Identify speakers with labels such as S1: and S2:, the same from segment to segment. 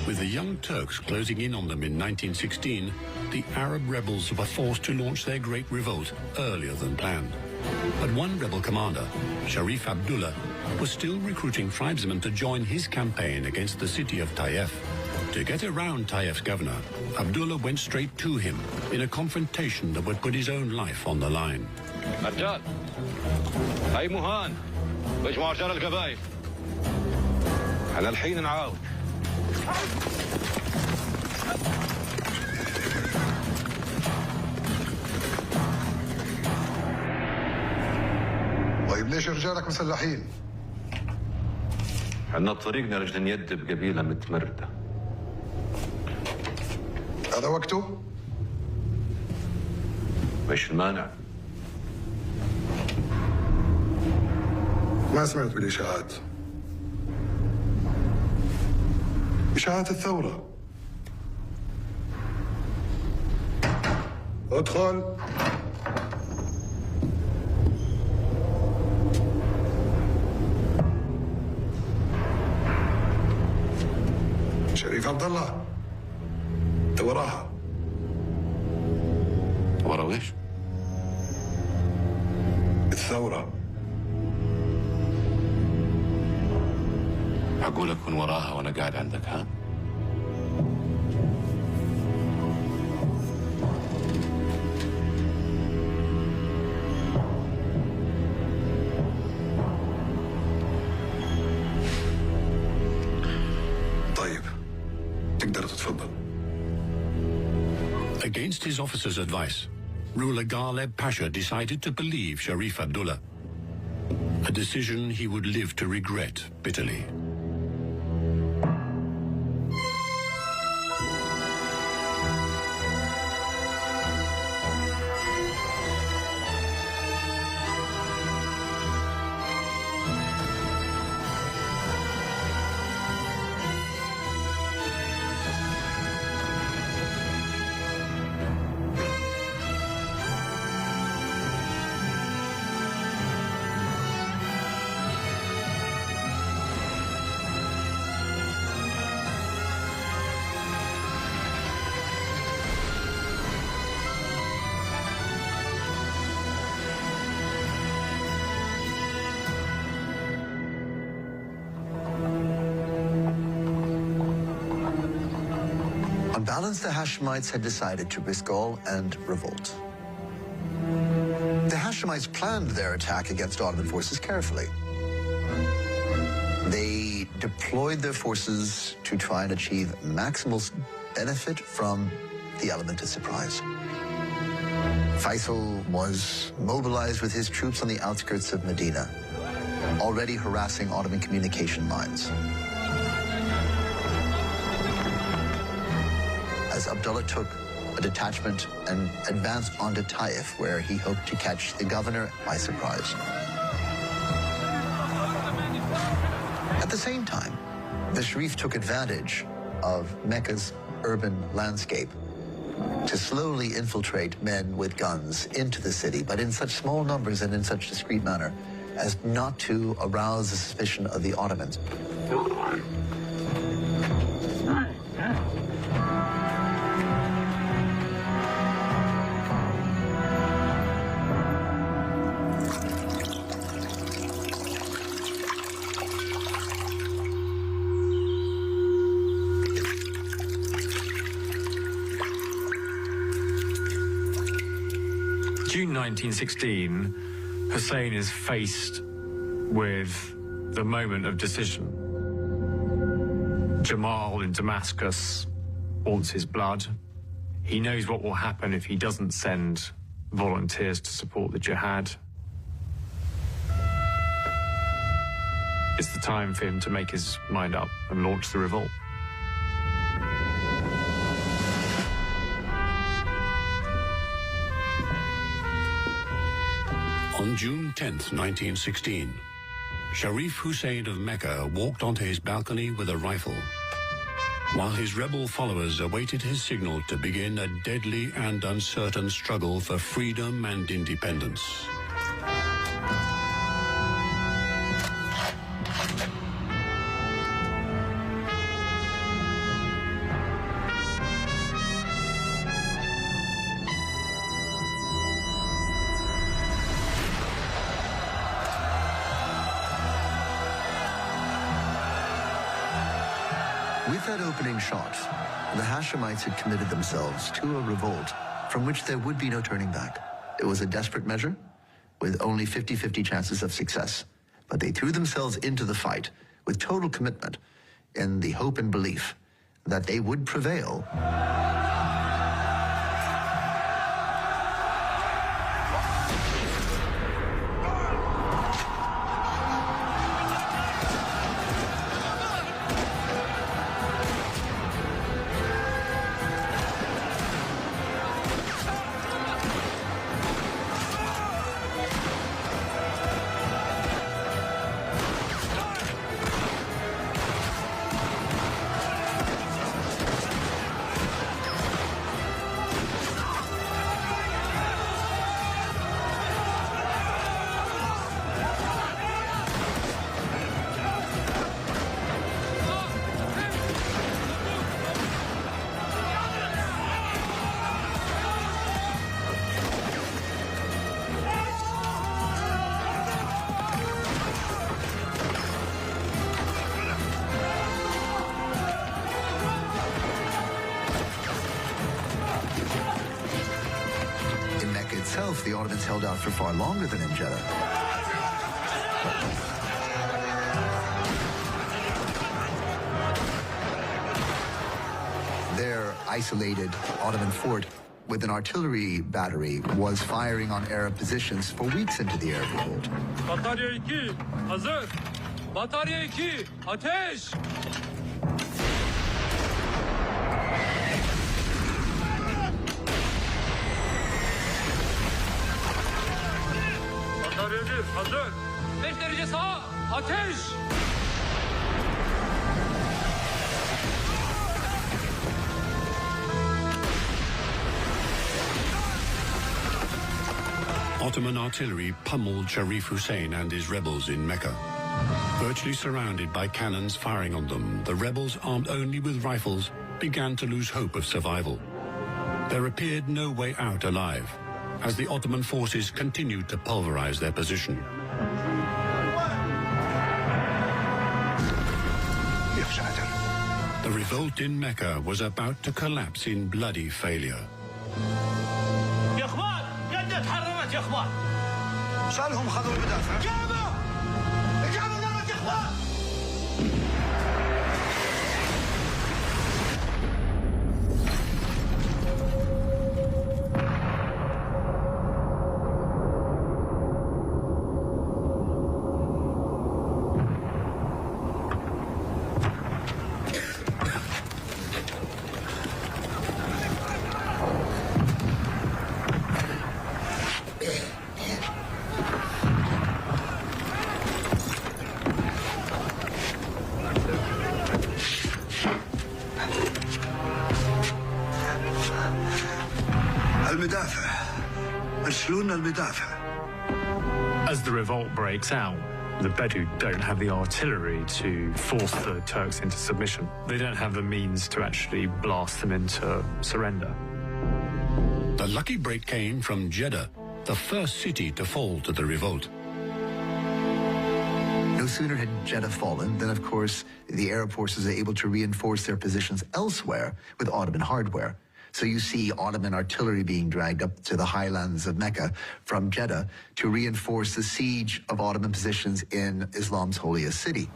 S1: With the Young Turks closing in on them in 1916, the Arab rebels were forced to launch their Great Revolt earlier than planned. But one rebel commander, Sharif Abdullah, was still recruiting tribesmen to join his campaign against the city of Taif. To get around Taif's governor, Abdullah went straight to him in a confrontation that would put his own life on the line.
S2: رجال هاي مهان واجمعوا رجال القبائل على الحين نعاود.
S3: طيب ليش رجالك مسلحين؟
S2: عندنا طريقنا رجل نيد بقبيله متمرده.
S3: هذا وقته؟
S2: وإيش المانع؟
S3: ما سمعت بالإشاعات. إشاعات الثورة. ادخل. شريف عبد الله انت وراها.
S2: ورا ويش؟
S3: الثورة.
S2: أقول أكون وراها وأنا قاعد عندك ها؟
S3: طيب تقدر تتفضل.
S1: Against his officers' advice, ruler Ghaleb Pasha decided to believe Sharif Abdullah, a decision he would live to regret bitterly.
S4: On balance, the Hashemites had decided to risk all and revolt. The Hashemites planned their attack against Ottoman forces carefully. They deployed their forces to try and achieve maximal benefit from the element of surprise. Faisal was mobilized with his troops on the outskirts of Medina, already harassing Ottoman communication lines. As Abdullah took a detachment and advanced onto Taif, where he hoped to catch the governor by surprise. At the same time, the Sharif took advantage of Mecca's urban landscape to slowly infiltrate men with guns into the city, but in such small numbers and in such discreet manner as not to arouse the suspicion of the Ottomans.
S5: June 1916, Hussein is faced with the moment of decision. Jamal in Damascus wants his blood. He knows what will happen if he doesn't send volunteers to support the jihad. It's the time for him to make his mind up and launch the revolt.
S1: On June 10th, 1916, Sharif Hussein of Mecca walked onto his balcony with a rifle, while his rebel followers awaited his signal to begin a deadly and uncertain struggle for freedom and independence.
S4: With that opening shot, the Hashemites had committed themselves to a revolt from which there would be no turning back. It was a desperate measure with only 50-50 chances of success. But they threw themselves into the fight with total commitment in the hope and belief that they would prevail. The Ottomans held out for far longer than in Jeddah. Their isolated Ottoman fort with an artillery battery was firing on Arab positions for weeks into the Arab Revolt.
S6: Batarya 2, hazır. Batarya 2, ateş. Batarya 1, hazır. 5 derece sağa, ateş.
S1: Ottoman artillery pummeled Sharif Hussein and his rebels in Mecca. Virtually surrounded by cannons firing on them, the rebels, armed only with rifles, began to lose hope of survival. There appeared no way out alive, as the Ottoman forces continued to pulverize their position. The revolt in Mecca was about to collapse in bloody failure.
S7: يا اخوان شالهم خذوا المدافع الكعبة نارت يا اخوان
S5: As the revolt breaks out, the Bedou don't have the artillery to force the Turks into submission. They don't have the means to actually blast them into surrender.
S1: The lucky break came from Jeddah, the first city to fall to the revolt.
S4: No sooner had Jeddah fallen than, of course, the Arab forces are able to reinforce their positions elsewhere with Ottoman hardware. So you see Ottoman artillery being dragged up to the highlands of Mecca from Jeddah to reinforce the siege of Ottoman positions in Islam's holiest city.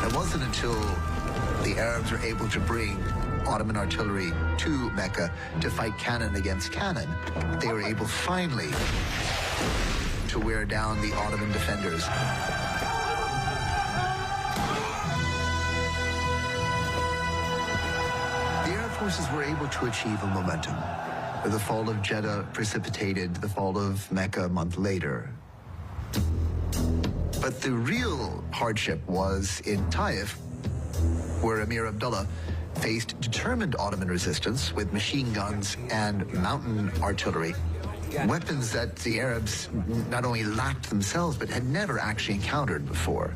S4: It wasn't until the Arabs were able to bring Ottoman artillery to Mecca to fight cannon against cannon, they were able finally to wear down the Ottoman defenders. The Arab forces were able to achieve a momentum. The fall of Jeddah precipitated the fall of Mecca a month later. But the real hardship was in Taif, where Emir Abdullah faced determined Ottoman resistance with machine guns and mountain artillery, weapons that the Arabs not only lacked themselves but had never actually encountered before.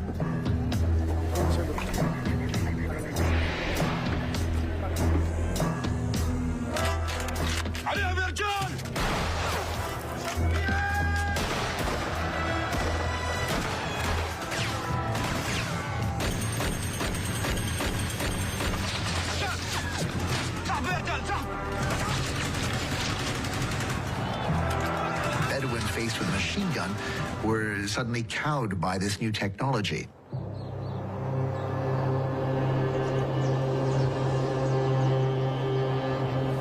S4: Bedouins faced with a machine gun were suddenly cowed by this new technology.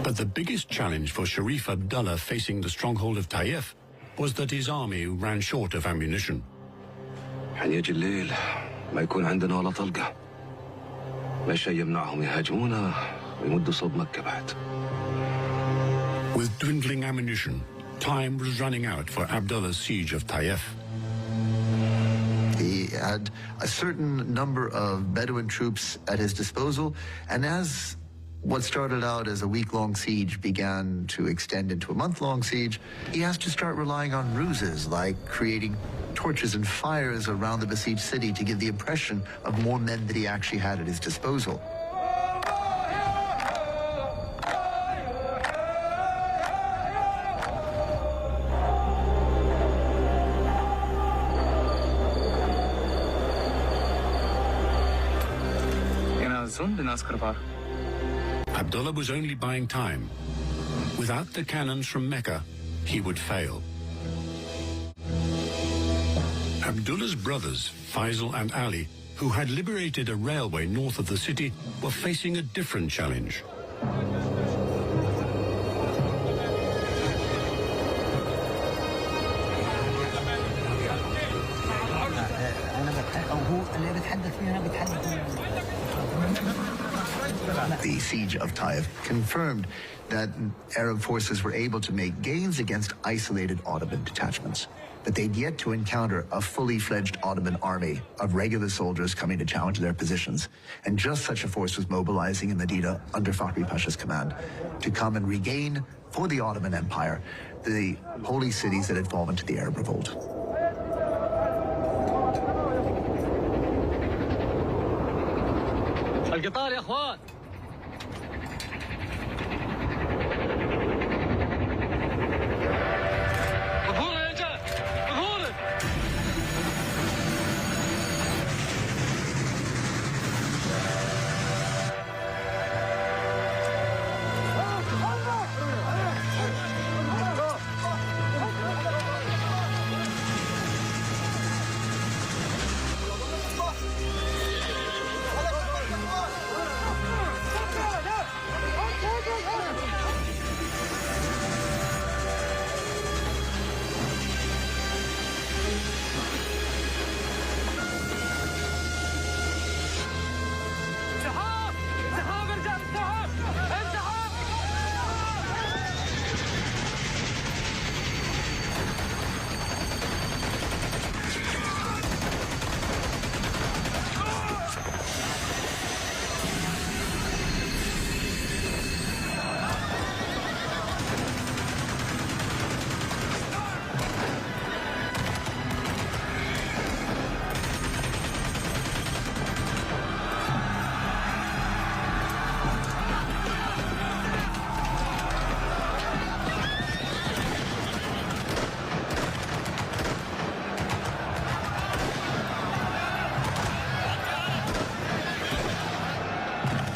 S1: But the biggest challenge for Sharif Abdullah facing the stronghold of Taif was that his army ran short of ammunition.
S2: حين يجي الليل ما يكون عندنا ولا طلقة. ما شيء يمنعهم يهاجمونا ويمدوا صوب مكة بعد.
S1: With dwindling ammunition, time was running out for Abdullah's siege of Taif.
S4: He had a certain number of Bedouin troops at his disposal, and as what started out as a week-long siege began to extend into a month-long siege, he has to start relying on ruses like creating torches and fires around the besieged city to give the impression of more men that he actually had at his disposal.
S1: Abdullah was only buying time. Without the cannons from Mecca, he would fail. Abdullah's brothers, Faisal and Ali, who had liberated a railway north of the city, were facing a different challenge.
S4: The siege of Taif confirmed that Arab forces were able to make gains against isolated Ottoman detachments, but they'd yet to encounter a fully fledged Ottoman army of regular soldiers coming to challenge their positions. And just such a force was mobilizing in Medina under Fakhri Pasha's command to come and regain for the Ottoman Empire the holy cities that had fallen to the Arab Revolt.
S6: القطار يا اخوان ظهور يا رجال ظهور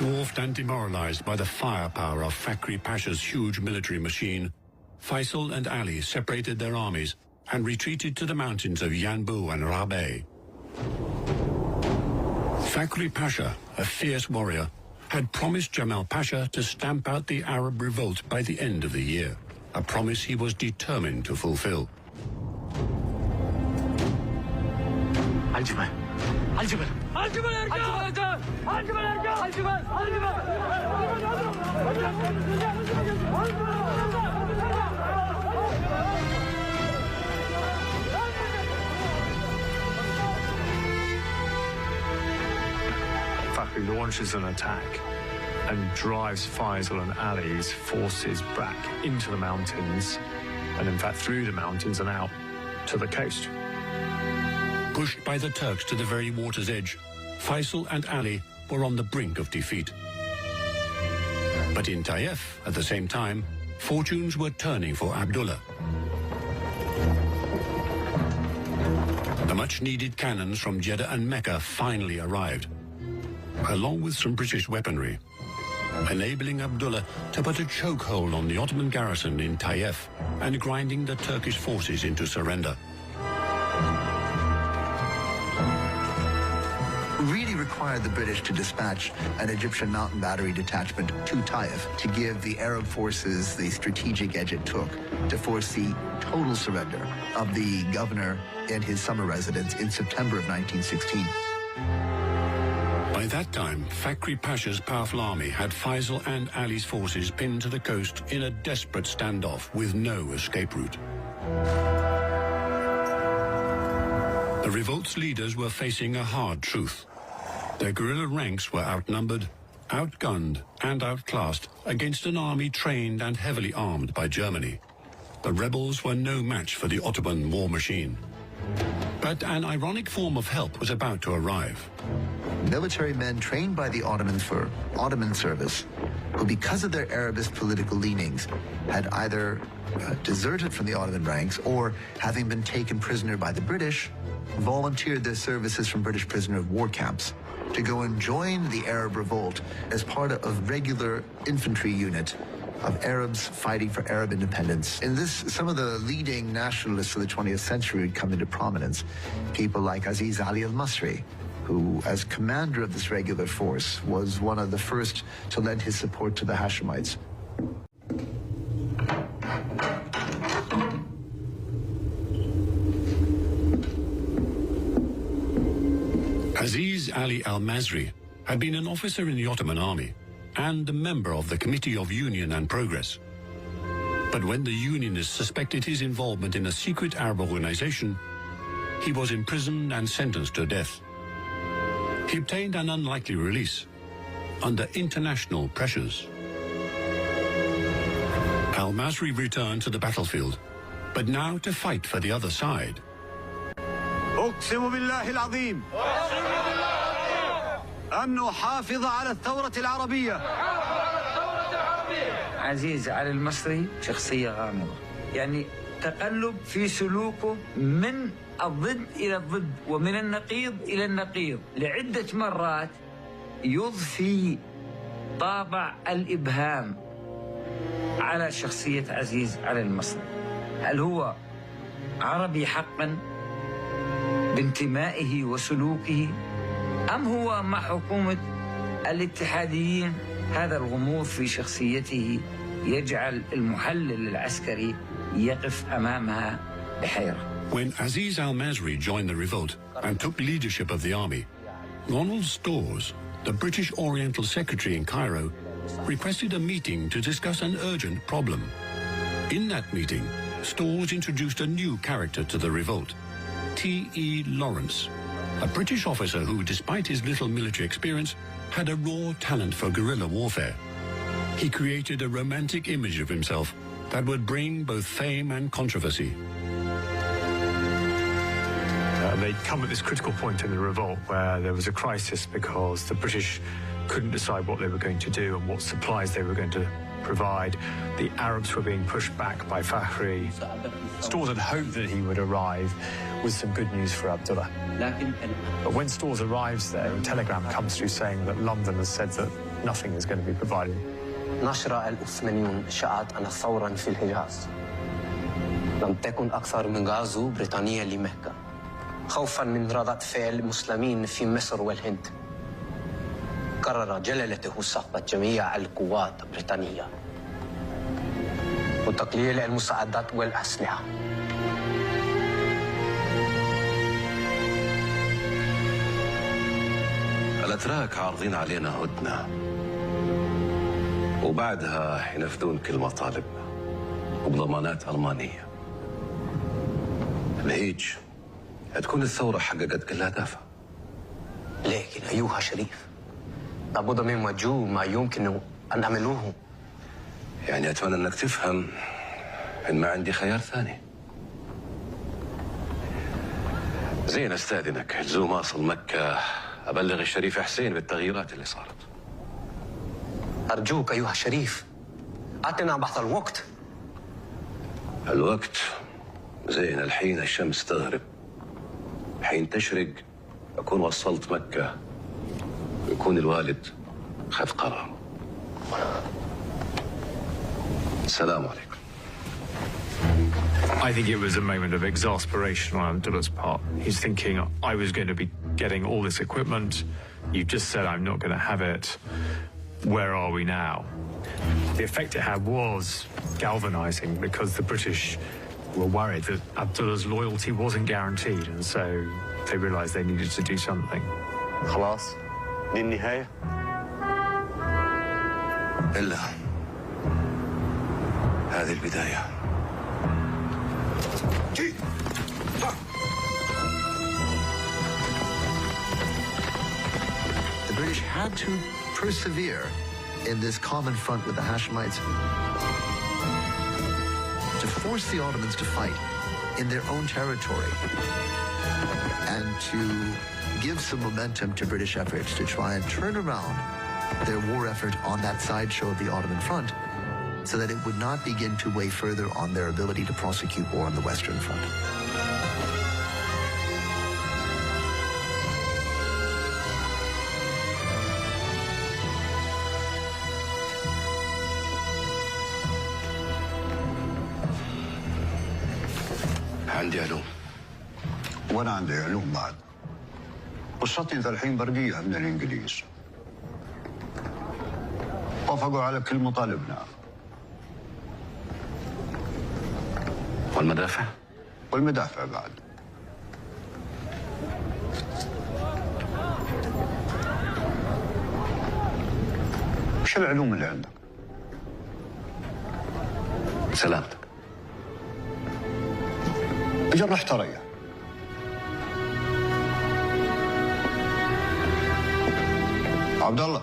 S1: Dwarfed and demoralized by the firepower of Fakhri Pasha's huge military machine, Faisal and Ali separated their armies and retreated to the mountains of Yanbu and Rabai. Fakhri Pasha, a fierce warrior, had promised Jamal Pasha to stamp out the Arab Revolt by the end of the year, a promise he was determined to fulfill.
S6: الجبل الجبل الجبل يا رجال الجبل يا رجال الجبل
S5: Fakhri launches an attack and drives Faisal and Ali's forces back into the mountains, and in fact through the mountains and out to the coast.
S1: Pushed by the Turks to the very water's edge, Faisal and Ali were on the brink of defeat. But in Taif, at the same time, fortunes were turning for Abdullah. The much-needed cannons from Jeddah and Mecca finally arrived, along with some British weaponry, enabling Abdullah to put a chokehold on the Ottoman garrison in Taif and grinding the Turkish forces into surrender.
S4: Really required the British to dispatch an Egyptian mountain battery detachment to Taif to give the Arab forces the strategic edge it took to force the total surrender of the governor and his summer residence in September of 1916.
S1: By that time, Fakhri Pasha's powerful army had Faisal and Ali's forces pinned to the coast in a desperate standoff with no escape route. The revolt's leaders were facing a hard truth. Their guerrilla ranks were outnumbered, outgunned, and outclassed against an army trained and heavily armed by Germany. The rebels were no match for the Ottoman war machine. But an ironic form of help was about to arrive.
S4: Military men trained by the Ottomans for Ottoman service, who because of their Arabist political leanings had either deserted from the Ottoman ranks or, having been taken prisoner by the British, volunteered their services from British prisoner of war camps to go and join the Arab Revolt as part of regular infantry unit of Arabs fighting for Arab independence. In this, some of the leading nationalists of the 20th century would come into prominence. People like Aziz Ali al-Masri, who, as commander of this regular force, was one of the first to lend his support to the Hashemites.
S1: Aziz Ali al-Masri had been an officer in the Ottoman army and a member of the Committee of Union and Progress. But when the Unionists suspected his involvement in a secret Arab organization, he was imprisoned and sentenced to death. He obtained an unlikely release under international pressures. Al-Masri returned to the battlefield, but now to fight for the other side.
S7: أقسم بالله العظيم أن أحافظ على الثورة العربية.
S8: عزيز علي المصري شخصية غامضة، يعني تقلب في سلوكه من الضد إلى الضد ومن النقيض إلى النقيض، لعدة مرات يضفي طابع الإبهام على شخصية عزيز علي المصري. هل هو عربي حقاً بانتمائه وسلوكه، أم هو مع حكومة الاتحاديين؟ هذا الغموض في شخصيته يجعل المحلل العسكري يقف أمامها بحيرة.
S1: When Aziz al-Masri joined the revolt and took leadership of the army, Ronald Storrs, the British Oriental Secretary in Cairo, requested a meeting to discuss an urgent problem. In that meeting, Storrs introduced a new character to the revolt, T.E. Lawrence, a British officer who, despite his little military experience, had a raw talent for guerrilla warfare. He created a romantic image of himself that would bring both fame and controversy.
S5: They'd come at this critical point in the revolt where there was a crisis because the British couldn't decide what they were going to do and what supplies they were going to provide. The Arabs were being pushed back by Fakhri. Storrs had hoped that he would arrive with some good news for Abdullah. But when Storrs arrives there, a telegram comes through saying that London has said that nothing is going to be provided.
S9: نشر العثمانيون شاعت أن ثورا في الحجاز لم تكن أكثر من غزو بريطانيا لمكة خوفا من ردة فعل المسلمين في مصر والهند. قرر جلالته سحب جميع القوات البريطانية وتقليل المساعدات والأسلحة.
S2: الأتراك عارضين علينا هدنة وبعدها ينفذون كل مطالبنا وبضمانات ألمانية. بهيج هتكون الثورة حققت كل أهدافها.
S9: لكن أيها شريف، لابد من وجوه ما يمكن أن أعملوه.
S2: يعني أتمنى أنك تفهم إن ما عندي خيار ثاني. زين، أستأذنك لزوم أصل مكة أبلغ الشريف حسين بالتغييرات اللي صارت.
S9: أرجوك أيها الشريف، أعطنا بعض الوقت.
S2: الوقت؟ زين، الحين الشمس تغرب، حين تشرق أكون وصلت مكة، يكون الوالد خذ قرار. السلام عليكم.
S5: I think it was a moment of exasperation on Abdullah's part. He's thinking, I was going to be getting all this equipment. You just said I'm not going to have it. Where are we now? The effect it had was galvanizing because the British were worried that Abdullah's loyalty wasn't guaranteed, and so they realized they needed to do something.
S7: خلاص دي النهاية.
S2: إلا هذه البداية.
S4: The British had to persevere in this common front with the Hashemites to force the Ottomans to fight in their own territory and to give some momentum to British efforts to try and turn around their war effort on that sideshow of the Ottoman front so that it would not begin to weigh further on their ability to prosecute war on the Western front.
S2: عندي علوم.
S3: وانا عندي علوم بعد. قصتي ذا الحين برقية من الانجليز. وافقوا على كل مطالبنا.
S2: والمدافع؟
S3: والمدافع بعد. وش العلوم اللي عندك؟
S2: سلامتك.
S3: اجل رحت اريح. عبد الله،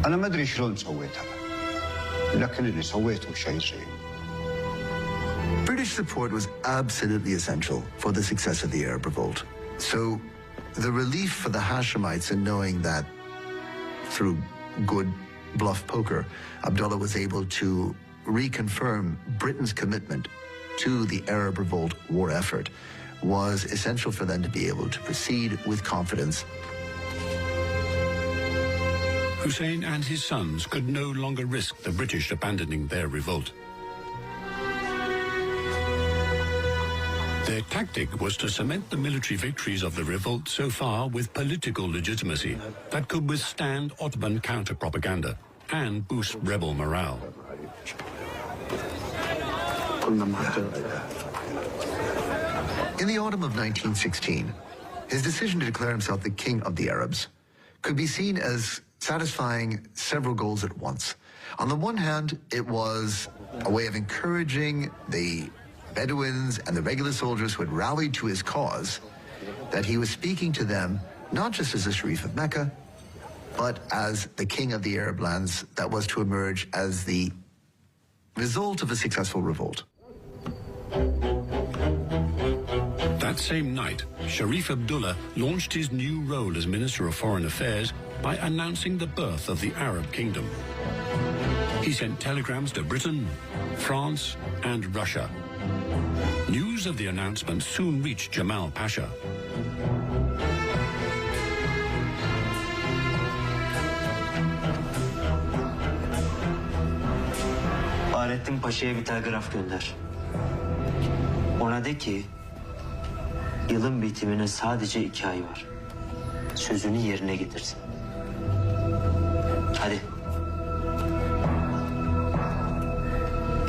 S3: انا ما ادري شلون سويتها، لكن اللي سويته شيء زين.
S4: British support was absolutely essential for the success of the Arab Revolt. So the relief for the Hashemites in knowing that through good bluff poker, Abdullah was able to reconfirm Britain's commitment to the Arab Revolt war effort was essential for them to be able to proceed with confidence.
S1: Hussein and his sons could no longer risk the British abandoning their revolt. Their tactic was to cement the military victories of the revolt so far with political legitimacy that could withstand Ottoman counter-propaganda and boost rebel morale.
S4: In the autumn of 1916, his decision to declare himself the king of the Arabs could be seen as satisfying several goals at once. On the one hand, it was a way of encouraging the Bedouins and the regular soldiers who had rallied to his cause, that he was speaking to them not just as the Sharif of Mecca, but as the king of the Arab lands that was to emerge as the result of a successful revolt.
S1: That same night, Sharif Abdullah launched his new role as Minister of Foreign Affairs by announcing the birth of the Arab Kingdom. He sent telegrams to Britain, France, and Russia. News of the announcement soon reached Jamal Pasha.
S10: Fahrettin Paşa'ya bir telgraf gönder. Ona de ki, yılın bitimine sadece 2 ay var. Sözünü yerine getirsin. Hadi.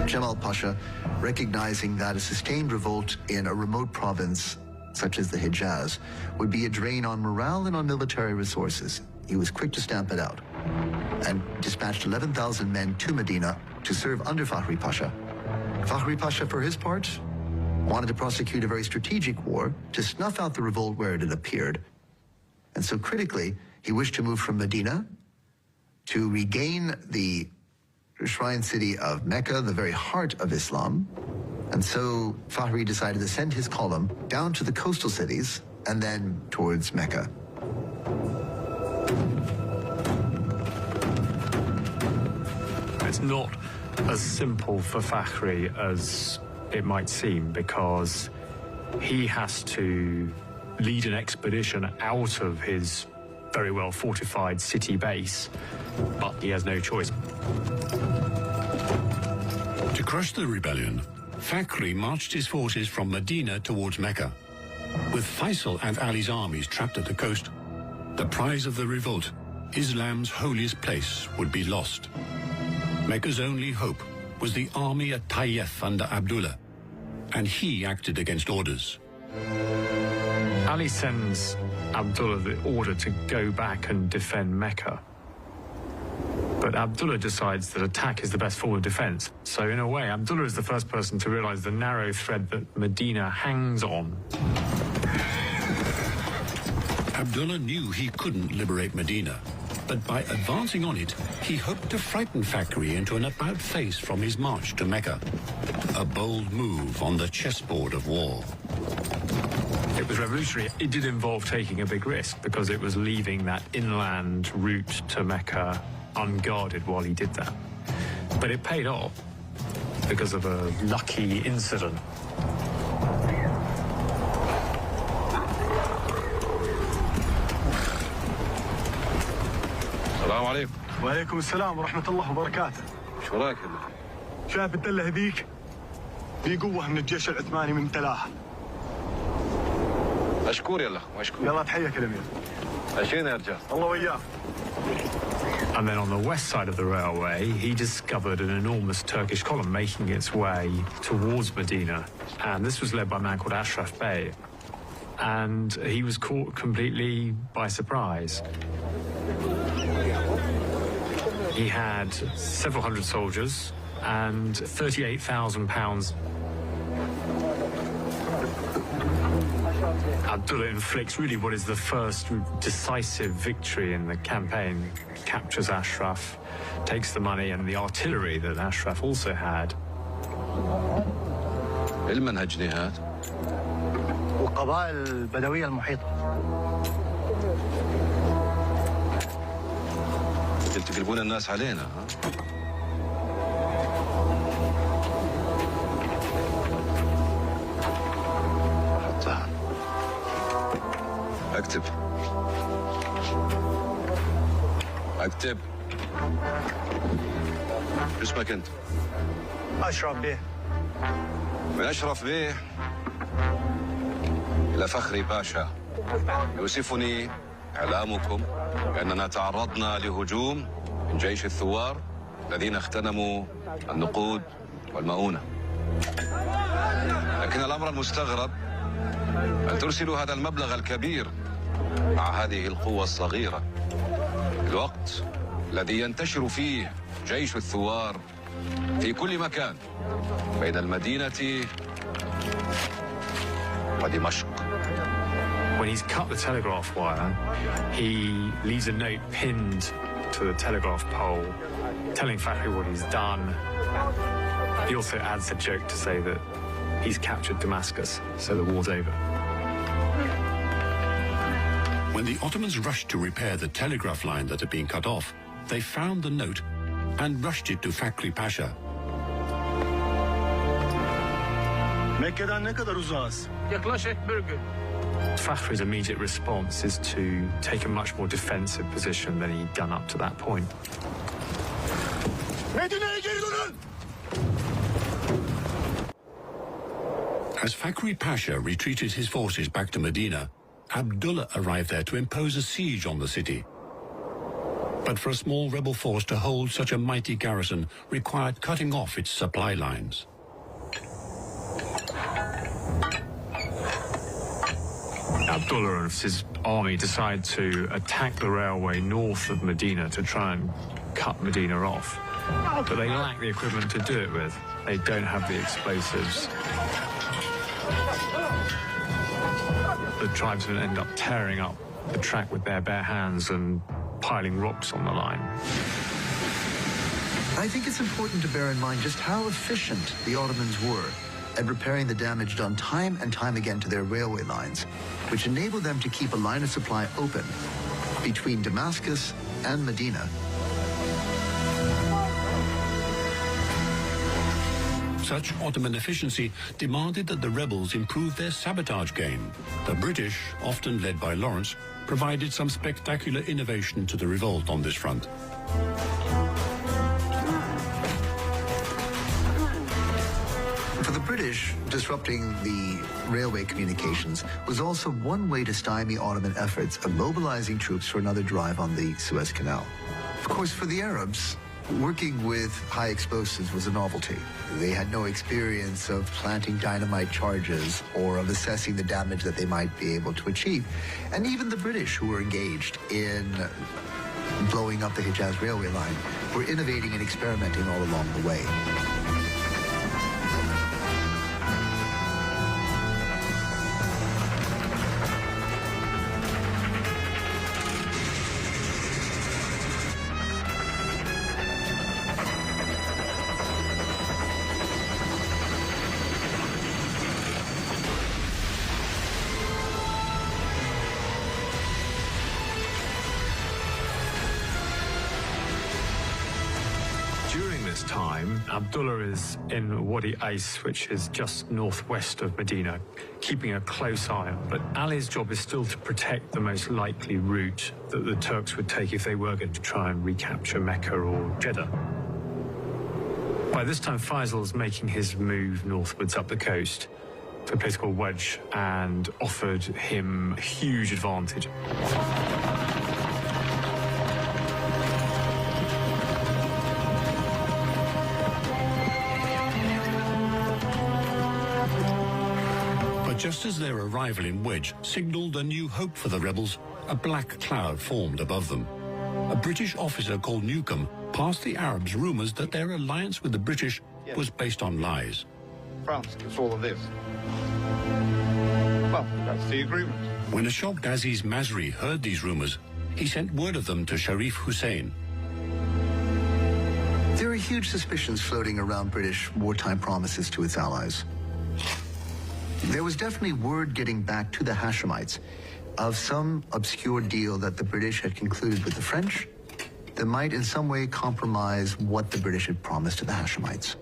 S4: Jamal Pasha, recognizing that a sustained revolt in a remote province such as the Hijaz would be a drain on morale and on military resources, he was quick to stamp it out and dispatched 11,000 men to Medina to serve under Fahri Pasha. Fahri Pasha, for his part, wanted to prosecute a very strategic war to snuff out the revolt where it had appeared And so critically, he wished to move from Medina to regain the shrine city of Mecca, the very heart of Islam. And so Fahri decided to send his column down to the coastal cities and then towards Mecca.
S5: It's not as simple for Fahri as it might seem, because he has to lead an expedition out of his very well fortified city base, but he has no choice.
S1: To crush the rebellion, Fahri marched his forces from Medina towards Mecca. With Faisal and Ali's armies trapped at the coast, the prize of the revolt, Islam's holiest place, would be lost. Mecca's only hope was the army at Taif under Abdullah, and he acted against orders.
S5: Ali sends Abdullah the order to go back and defend Mecca. But Abdullah decides that attack is the best form of defense. So in a way, Abdullah is the first person to realize the narrow thread that Medina hangs on.
S1: Abdullah knew he couldn't liberate Medina, but by advancing on it, he hoped to frighten Fahri into an about-face from his march to Mecca. A bold move on the chessboard of war.
S5: It was revolutionary. It did involve taking a big risk, because it was leaving that inland route to Mecca unguarded while he did that. But it paid off because of a lucky incident.
S2: السلام عليكم.
S11: وعليكم السلام ورحمة الله وبركاته.
S2: شو رايك؟
S11: شايف الدلة هذيك؟ في قوة من الجيش العثماني من تلاها.
S2: مشكور يلا مشكور.
S11: يلا تحيك الأمير.
S2: عشينا يا رجال.
S11: الله وياك.
S5: And then on the west side of the railway, he discovered an enormous Turkish column making its way towards Medina. And this was led by a man called Ashraf Bey. And he was caught completely by surprise. He had several hundred soldiers and £38,000. Abdullah inflicts really what is the first decisive victory in the campaign, captures Ashraf, takes the money and the artillery that Ashraf also had.
S2: المنهج نهاد
S11: والقبائل البدوية المحيطة.
S2: تقلبون الناس علينا ها؟ حطها. اكتب. اكتب. شو اسمك انت؟
S11: أشرف بيه.
S2: من أشرف بيه إلى فخري باشا. يؤسفني إعلامكم بأننا تعرضنا لهجوم من جيش الثوار الذين اغتنموا النقود والمؤونة. لكن الأمر المستغرب أن ترسلوا هذا المبلغ الكبير مع هذه القوة الصغيرة في الوقت الذي ينتشر فيه جيش الثوار في كل مكان بين المدينة ودمشق.
S5: When he's cut the telegraph wire, he leaves a note pinned to the telegraph pole telling Fahri what he's done. He also adds a joke to say that he's captured Damascus, so the war's over.
S1: When the Ottomans rushed to repair the telegraph line that had been cut off, they found the note and rushed it to Fahri Pasha.
S11: Mekke'den ne kadar uzağız?
S6: Yaklaşık bir gün.
S5: Fahri's immediate response is to take a much more defensive position than he'd done up to that point.
S11: Medine'ye geri dönün!
S1: As Fahri Pasha retreated his forces back to Medina, Abdullah arrived there to impose a siege on the city. But for a small rebel force to hold such a mighty garrison required cutting off its supply lines.
S5: Abdullah and his army decide to attack the railway north of Medina to try and cut Medina off. But they lack the equipment to do it with. They don't have the explosives. The tribesmen end up tearing up the track with their bare hands and piling rocks on the line.
S4: I think it's important to bear in mind just how efficient the Ottomans were at repairing the damage done time and time again to their railway lines, which enabled them to keep a line of supply open between Damascus and Medina.
S1: Such Ottoman efficiency demanded that the rebels improve their sabotage game. The British, often led by Lawrence, provided some spectacular innovation to the revolt on this front.
S4: For the British, disrupting the railway communications was also one way to stymie Ottoman efforts of mobilizing troops for another drive on the Suez Canal. Of course, for the Arabs, working with high explosives was a novelty. They had no experience of planting dynamite charges or of assessing the damage that they might be able to achieve. And even the British, who were engaged in blowing up the Hijaz railway line, were innovating and experimenting all along the way.
S5: Abdullah is in Wadi Ais, which is just northwest of Medina, keeping a close eye on. But Ali's job is still to protect the most likely route that the Turks would take if they were going to try and recapture Mecca or Jeddah. By this time, Faisal's making his move northwards up the coast to a place called Wedge and offered him a huge advantage.
S1: Just as their arrival in Wedge signaled a new hope for the rebels, a black cloud formed above them. A British officer called Newcomb passed the Arabs rumors that their alliance with the British was based on lies.
S12: France gets all of this. Well, that's the agreement.
S1: When a shocked Aziz Masri heard these rumors, he sent word of them to Sharif Hussein.
S4: There are huge suspicions floating around British wartime promises to its allies. There was definitely word getting back to the Hashemites of some obscure deal that the British had concluded with the French that might in some way compromise what the British had promised to the Hashemites.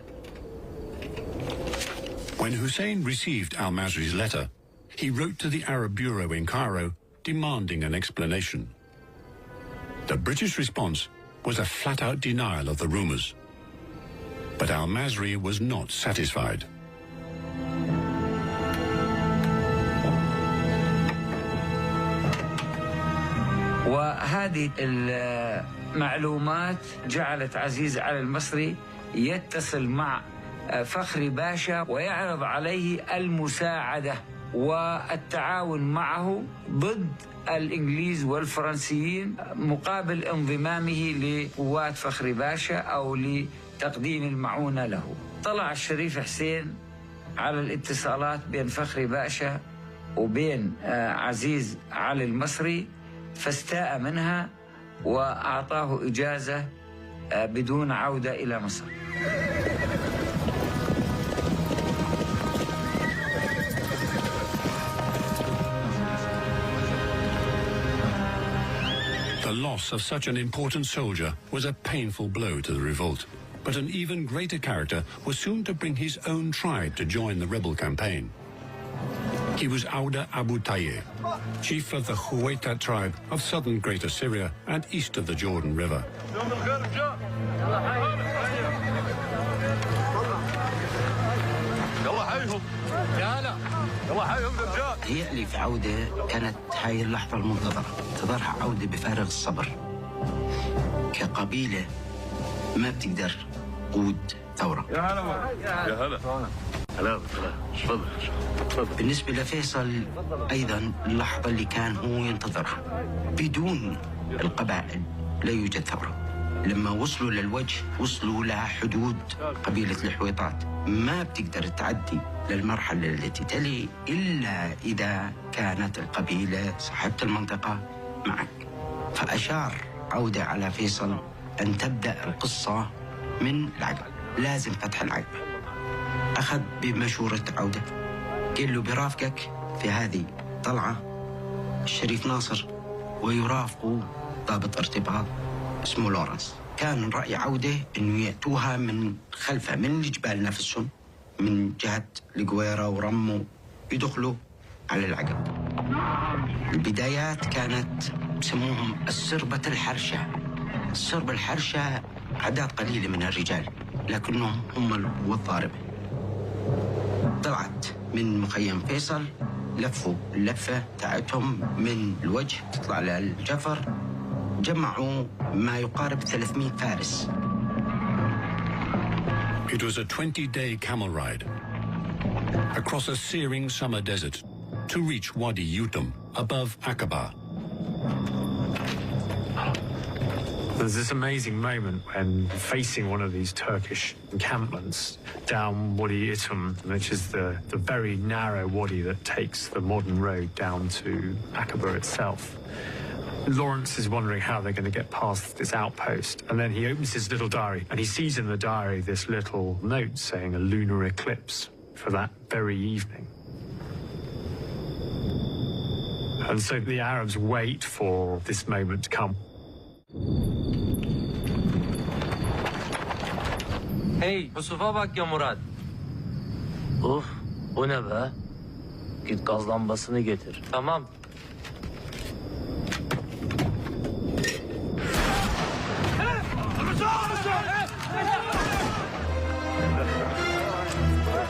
S1: When Hussein received al-Masri's letter, he wrote to the Arab Bureau in Cairo demanding an explanation. The British response was a flat-out denial of the rumors. But al-Masri was not satisfied.
S8: وهذه المعلومات جعلت عزيز علي المصري يتصل مع فخري باشا ويعرض عليه المساعدة والتعاون معه ضد الإنجليز والفرنسيين مقابل انضمامه لقوات فخري باشا أو لتقديم المعونة له. طلع الشريف حسين على الاتصالات بين فخري باشا وبين عزيز علي المصري فاستاء منها وأعطاه إجازة بدون عودة إلى مصر.
S1: The loss of such an important soldier was a painful blow to the revolt. But an even greater character was soon to bring his own tribe to join the rebel campaign. He was Auda Abu Tayyeh, chief of the Huwaitat tribe of southern Greater Syria and east of the Jordan River.
S13: هي اللي في عودة كانت هاي اللحظة المنتظرة انتظرها عودة بفارغ الصبر. كقبيلة ما بتقدر تقود ثورة.
S12: يا هلا يا هلا
S13: هلا تفضل. بالنسبة لفيصل أيضا اللحظة اللي كان هو ينتظرها. بدون القبائل لا يوجد ثورة. لما وصلوا للوجه وصلوا لحدود قبيلة الحويطات ما بتقدر تعدي للمرحلة التي تلي إلا إذا كانت القبيلة صاحبة المنطقة معك. فأشار عودة على فيصل أن تبدأ القصة من العقبة، لازم فتح العقبة. أخذ بمشورة عودة، قال له برافقك في هذه طلعة الشريف ناصر ويرافقه ضابط ارتباط اسمه لورنس. كان رأي عودة أنه يأتوها من خلفه من الجبال نفسهم، من جهة القويرة ورمو، يدخلوا على العقبة. البدايات كانت بسموهم السربة الحرشة. السربة الحرشة عدد قليلة من الرجال لكنهم هم القوة الضاربة. طلعت من مخيم فيصل، لفوا اللفة تاعتهم من الوجه تطلع للجفر، جمعوا ما يقارب 300 فارس.
S1: It was a 20-day camel ride across a searing summer desert to reach Wadi Yutum above Aqaba.
S5: There's this amazing moment when facing one of these Turkish encampments down Wadi Yutum, which is the very narrow wadi that takes the modern road down to Aqaba itself. Lawrence is wondering how they're going to get past this outpost, and then he opens his little diary and he sees in the diary this little note saying a lunar eclipse for that very evening. And so the Arabs wait for this moment to come.
S6: Hey, Yusuf'a bak ya Murat.
S14: Bu ne be? Git gaz lambasını getir.
S6: Tamam.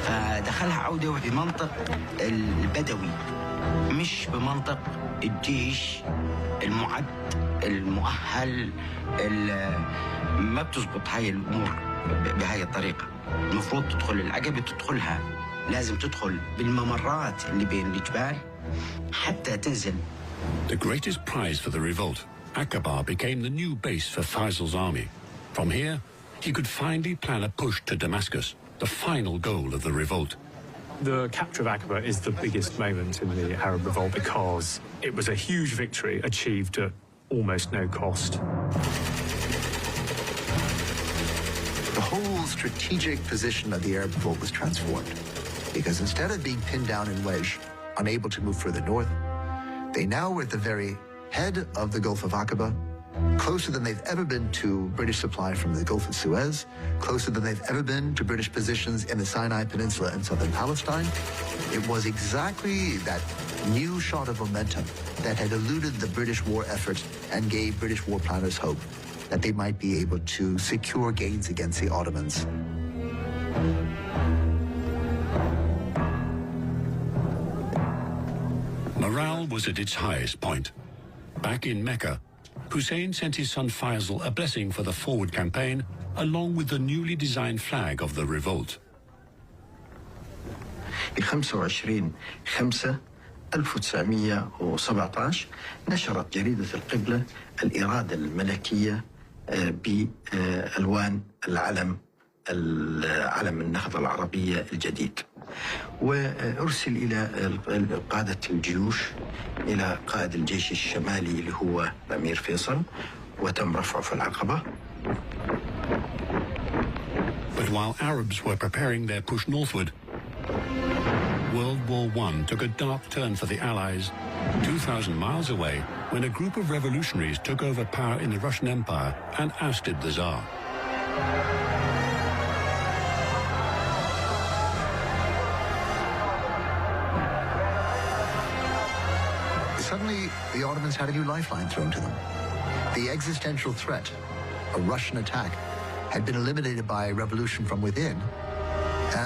S13: فدخلها عودة بمنطق البدوي، مش بمنطق الجيش المعد المؤهل. ما بتزبط هاي الأمور بهاي الطريقة. المفروض تدخل العقبة، تدخلها لازم تدخل بالممرات اللي بين الجبال حتى تنزل.
S1: The greatest prize for the revolt, Aqaba became the new base for Faisal's army. From here, he could finally plan a push to Damascus, the final goal of the revolt.
S5: The capture of Aqaba is the biggest moment in the Arab Revolt because it was a huge victory achieved at almost no cost.
S4: The whole strategic position of the Arab Revolt was transformed because instead of being pinned down and wedged, unable to move further north, they now were at the very head of the Gulf of Aqaba, closer than they've ever been to British supply from the Gulf of Suez, closer than they've ever been to British positions in the Sinai Peninsula in southern Palestine. It was exactly that new shot of momentum that had eluded the British war effort and gave British war planners hope that they might be able to secure gains against the Ottomans.
S1: Morale was at its highest point. Back in Mecca, Hussein sent his son Faisal a blessing for the forward campaign, along with the newly designed flag of the revolt.
S15: ب 25/5/1917 نشرت جريدة القبلة الإرادة الملكية بألوان علم النهضة العربية الجديد، وأرسل إلى قادة الجيوش، إلى قائد الجيش الشمالي اللي هو الأمير فيصل، وتم رفعه في العقبة.
S1: But while Arabs were preparing their push northward, World War I took a dark turn for the Allies 2,000 miles away when a group of revolutionaries took over power in the Russian Empire and ousted the Tsar.
S4: Suddenly, the Ottomans had a new lifeline thrown to them. The existential threat, a Russian attack, had been eliminated by a revolution from within,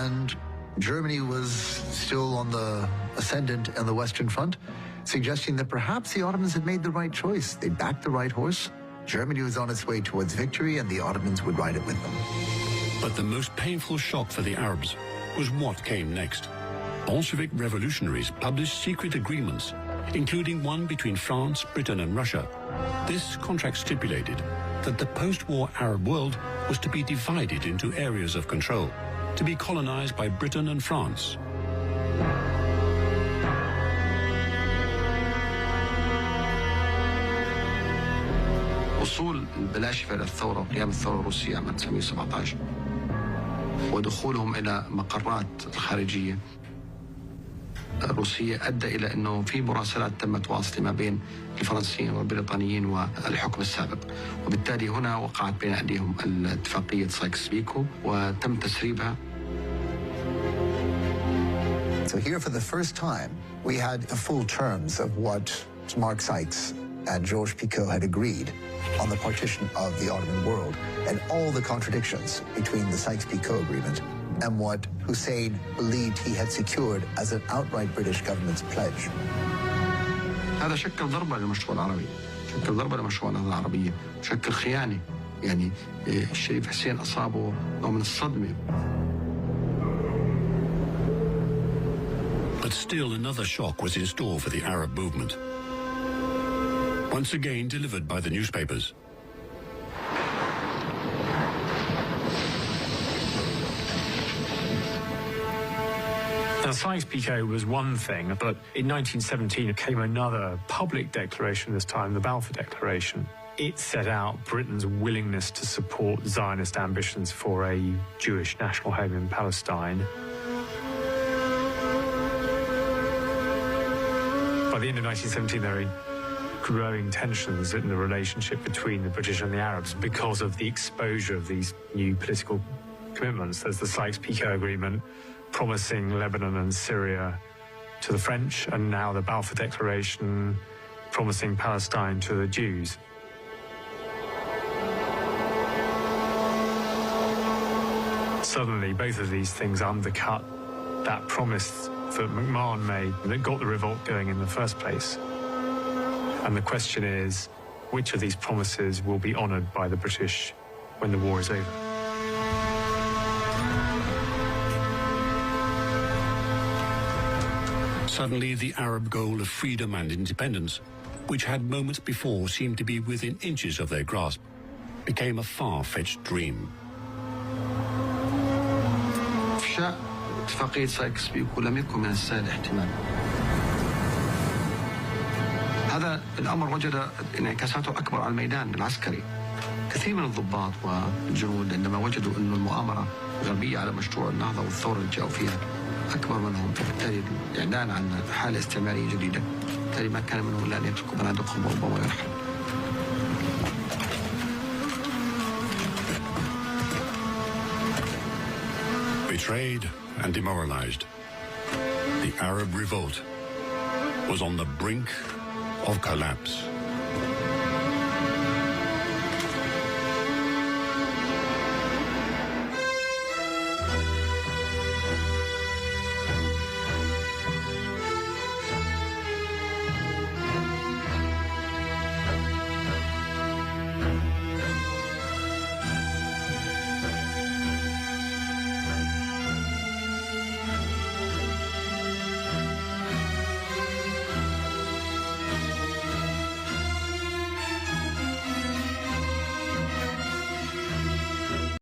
S4: and Germany was still on the ascendant on the Western Front, suggesting that perhaps the Ottomans had made the right choice. They backed the right horse. Germany was on its way towards victory, and the Ottomans would ride it with them.
S1: But the most painful shock for the Arabs was what came next. Bolshevik revolutionaries published secret agreements, including one between France, Britain, and Russia. This contract stipulated that the post-war Arab world was to be divided into areas of control, to be colonized by Britain and France,
S15: وصول البلاشفة للثورة وقيام الثورة الروسية عام 1917 ودخولهم إلى مقرات الخارجية الروسية أدى إلى أنه في مراسلات تمت واصلة ما بين الفرنسيين والبريطانيين والحكم السابق، وبالتالي هنا وقعت بين أيديهم اتفاقية سايكس-بيكو وتم تسريبها.
S4: So here for the first time we had the full terms of what Mark Sykes and Georges Picot had agreed on the partition of the Ottoman world and all the contradictions between the Sykes-Picot Agreement and what Hussein believed he had secured as an outright British government's pledge.
S15: هذا شكل ضربة للمشروع العربي، شكل ضربة لمشروع النهضة العربية، شكل خيانة. يعني الشريف حسين أصابه نوع من الصدمة.
S1: But still another shock was in store for the Arab movement. Once again delivered by the newspapers.
S5: Now, Sykes-Picot was one thing, but in 1917 came another public declaration, this time the Balfour Declaration. It set out Britain's willingness to support Zionist ambitions for a Jewish national home in Palestine. By the end of 1917, there were growing tensions in the relationship between the British and the Arabs because of the exposure of these new political commitments. There's the Sykes-Picot Agreement promising Lebanon and Syria to the French, and now the Balfour Declaration promising Palestine to the Jews. Suddenly, both of these things undercut that promise that McMahon made that got the revolt going in the first place. And the question is, which of these promises will be honoured by the British when the war is over?
S1: Suddenly, the Arab goal of freedom and independence, which had moments before seemed to be within inches of their grasp, became a far-fetched dream.
S15: إفشاء اتفاقية سايكس-بيكو لم يكن من السهل احتمال. هذا الأمر وجد انعكاساته أكبر على الميدان العسكري. كثير من الضباط والجنود عندما وجدوا أن المؤامرة غربية على مشروع النهضة والثورة اللي جاءوا فيها أكبر منهم، فبالتالي الإعلان عن حالة استعمارية جديدة، بالتالي ما كان منهم إلا أن يتركوا بنادقهم وربما يرحلوا.
S1: Betrayed and demoralized, the Arab Revolt was on the brink of collapse.